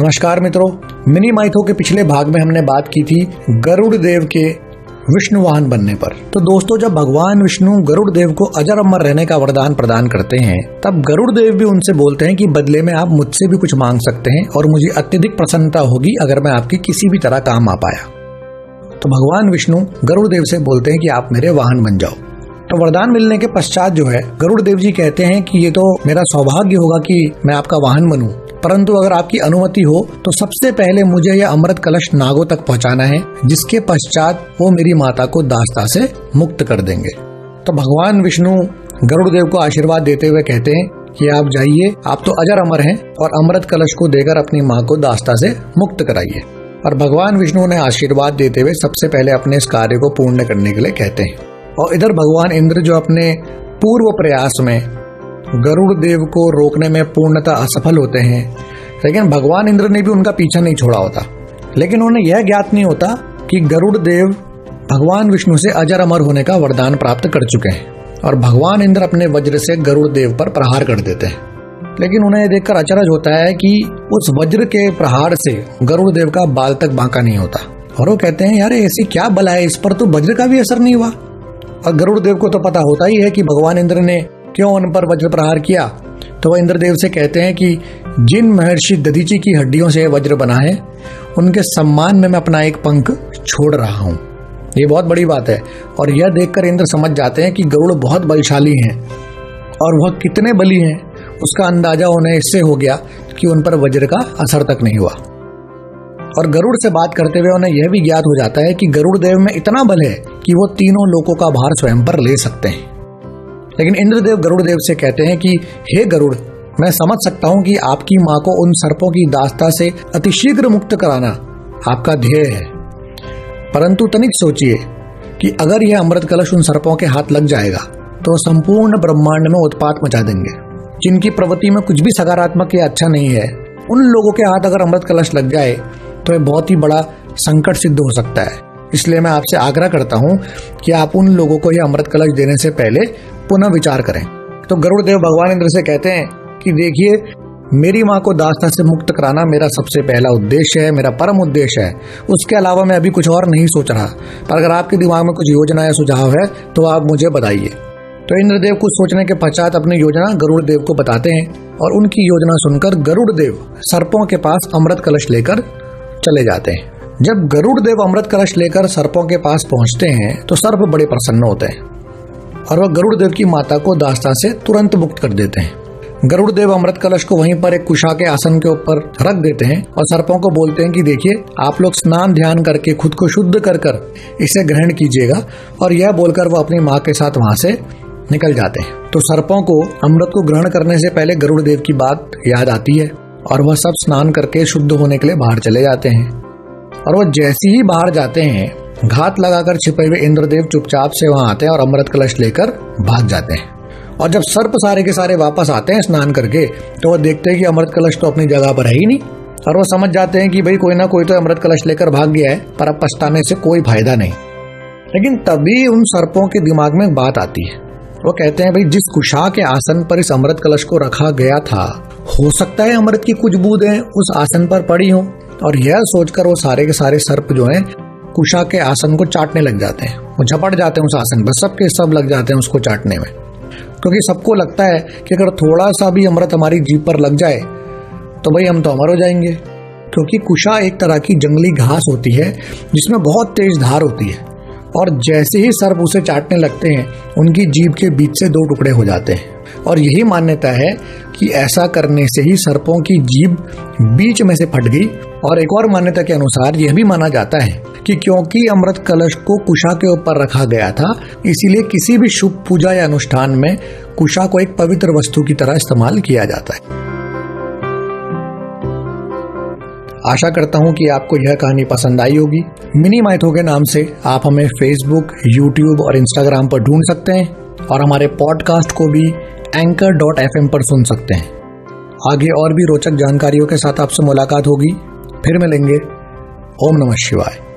नमस्कार मित्रों, mini mytho के पिछले भाग में हमने बात की थी गरुड़ देव के विष्णु वाहन बनने पर। तो दोस्तों, जब भगवान विष्णु गरुड़ देव को अजर अमर रहने का वरदान प्रदान करते हैं, तब गरुड़ देव भी उनसे बोलते हैं कि बदले में आप मुझसे भी कुछ मांग सकते हैं और मुझे अत्यधिक प्रसन्नता होगी अगर मैं आपकी किसी भी तरह काम आ पाया। तो भगवान विष्णु गरुड़ देव से बोलते हैं कि आप मेरे वाहन बन जाओ। तो वरदान मिलने के पश्चात जो है, गरुड़ देव जी कहते हैं कि ये तो मेरा सौभाग्य होगा कि मैं आपका वाहन बनूं, परंतु अगर आपकी अनुमति हो तो सबसे पहले मुझे यह अमृत कलश नागों तक पहुंचाना है, जिसके पश्चात वो मेरी माता को दास्ता से मुक्त कर देंगे। तो भगवान विष्णु गरुड़ देव को आशीर्वाद देते हुए कहते हैं कि आप जाइए, आप तो अजर अमर हैं और अमृत कलश को देकर अपनी माँ को दास्ता से मुक्त कराइए। और भगवान विष्णु ने आशीर्वाद देते हुए सबसे पहले अपने इस कार्य को पूर्ण करने के लिए कहते हैं। और इधर भगवान इंद्र जो अपने पूर्व प्रयास में गरुड़ देव को रोकने में पूर्णतः असफल होते हैं, लेकिन भगवान इंद्र ने भी उनका पीछा नहीं छोड़ा होता। लेकिन उन्हें यह ज्ञात नहीं होता कि गरुड़ देव भगवान विष्णु से अजर अमर होने का वरदान प्राप्त कर चुके हैं और भगवान इंद्र अपने वज्र से गरुड़ देव पर प्रहार कर देते हैं। लेकिन उन्हें देखकर अचरज होता है कि उस वज्र के प्रहार से गरुड़ देव का बाल तक बांका नहीं होता और वो कहते हैं, यार ऐसी क्या बला है, इस पर तो वज्र का भी असर नहीं हुआ। और गरुड़ देव को तो पता होता ही है कि भगवान इंद्र ने क्यों उन पर वज्र प्रहार किया। तो वह इंद्रदेव से कहते हैं कि जिन महर्षि दधीची की हड्डियों से वज्र बना है, उनके सम्मान में मैं अपना एक पंख छोड़ रहा हूँ। ये बहुत बड़ी बात है। और यह देखकर इंद्र समझ जाते हैं कि गरुड़ बहुत बलशाली हैं और वह कितने बली हैं, उसका अंदाजा उन्हें इससे हो गया कि उन पर वज्र का असर तक नहीं हुआ। और गरुड़ से बात करते हुए उन्हें यह भी ज्ञात हो जाता है कि गरुड़ देव में इतना बल है कि वो तीनों लोकों का भार स्वयं पर ले सकते हैं। लेकिन इंद्रदेव गरुड़ देव से कहते हैं कि हे गरुड़, मैं समझ सकता हूँ कि आपकी माँ को उन सर्पों की दास्ता से अतिशीघ्र मुक्त कराना आपका ध्येय है, परंतु तनिक सोचिए कि अगर यह अमृत कलश उन सर्पों के हाथ लग जाएगा तो संपूर्ण ब्रह्मांड में उत्पात मचा देंगे। जिनकी प्रवृत्ति में कुछ भी सकारात्मक या अच्छा नहीं है, उन लोगों के हाथ अगर अमृत कलश लग जाए तो यह बहुत ही बड़ा संकट सिद्ध हो सकता है। इसलिए मैं आपसे आग्रह करता हूँ कि आप उन लोगों को यह अमृत कलश देने से पहले पुनः विचार करें। तो गरुड़ देव भगवान इंद्र से कहते हैं कि देखिए, मेरी माँ को दास्ता से मुक्त कराना मेरा सबसे पहला उद्देश्य है, मेरा परम उद्देश्य है। उसके अलावा मैं अभी कुछ और नहीं सोच रहा, पर अगर आपके दिमाग में कुछ योजना या सुझाव है तो आप मुझे बताइए। तो इंद्रदेव कुछ सोचने के पश्चात अपनी योजना गरुड़ देव को बताते हैं और उनकी योजना सुनकर गरुड़ देव सर्पों के पास अमृत कलश लेकर चले जाते हैं। जब गरुड़ देव अमृत कलश लेकर सर्पों के पास पहुंचते हैं तो सर्प बड़े प्रसन्न होते हैं और वह गरुड़ देव की माता को दास्ता से तुरंत मुक्त कर देते हैं। गरुड़ देव अमृत कलश को वहीं पर एक कुशा के आसन के ऊपर रख देते हैं और सर्पों को बोलते हैं कि देखिए, आप लोग स्नान ध्यान करके खुद को शुद्ध कर इसे ग्रहण कीजिएगा। और यह बोलकर वो अपनी माँ के साथ वहां से निकल जाते हैं। तो सर्पों को अमृत को ग्रहण करने से पहले गरुड़ देव की बात याद आती है और वह सब स्नान करके शुद्ध होने के लिए बाहर चले जाते हैं। और वह जैसे ही बाहर जाते हैं, घात लगाकर छिपे हुए इंद्रदेव चुपचाप से वहां आते हैं और अमृत कलश लेकर भाग जाते हैं। और जब सर्प सारे के सारे वापस आते हैं स्नान करके, तो वह देखते हैं कि अमृत कलश तो अपनी जगह पर है ही नहीं। और वह समझ जाते हैं कि भाई कोई ना कोई तो अमृत कलश लेकर भाग गया है, पर अब पछताने से कोई फायदा नहीं। लेकिन तभी उन सर्पों के दिमाग में एक बात आती है। वो कहते हैं, भाई जिस कुशा के आसन पर इस अमृत कलश को रखा गया था, हो सकता है अमृत की कुछ बूंदें उस आसन पर पड़ी हों। और यह सोचकर वो सारे के सारे सर्प जो हैं कुशा के आसन को चाटने लग जाते हैं। वो झपट जाते हैं उस आसन पर, सब के सब लग जाते हैं उसको चाटने में, क्योंकि सबको लगता है कि अगर थोड़ा सा भी अमृत हमारी जीभ पर लग जाए तो भाई हम तो अमर हो जाएंगे। क्योंकि कुशा एक तरह की जंगली घास होती है जिसमें बहुत तेज धार होती है और जैसे ही सर्प उसे चाटने लगते हैं, उनकी जीभ के बीच से दो टुकड़े हो जाते हैं। और यही मान्यता है कि ऐसा करने से ही सर्पों की जीभ बीच में से फट गई। और एक और मान्यता के अनुसार यह भी माना जाता है कि क्योंकि अमृत कलश को कुशा के ऊपर रखा गया था, इसीलिए किसी भी शुभ पूजा या अनुष्ठान में कुशा को एक पवित्र वस्तु की तरह इस्तेमाल किया जाता है। आशा करता हूँ कि आपको यह कहानी पसंद आई होगी। मिनी माइथो के नाम से आप हमें फेसबुक, यूट्यूब और इंस्टाग्राम पर ढूंढ सकते हैं और हमारे पॉडकास्ट को भी anchor.fm पर सुन सकते हैं। आगे और भी रोचक जानकारियों के साथ आपसे मुलाकात होगी। फिर मिलेंगे। ओम नमः शिवाय।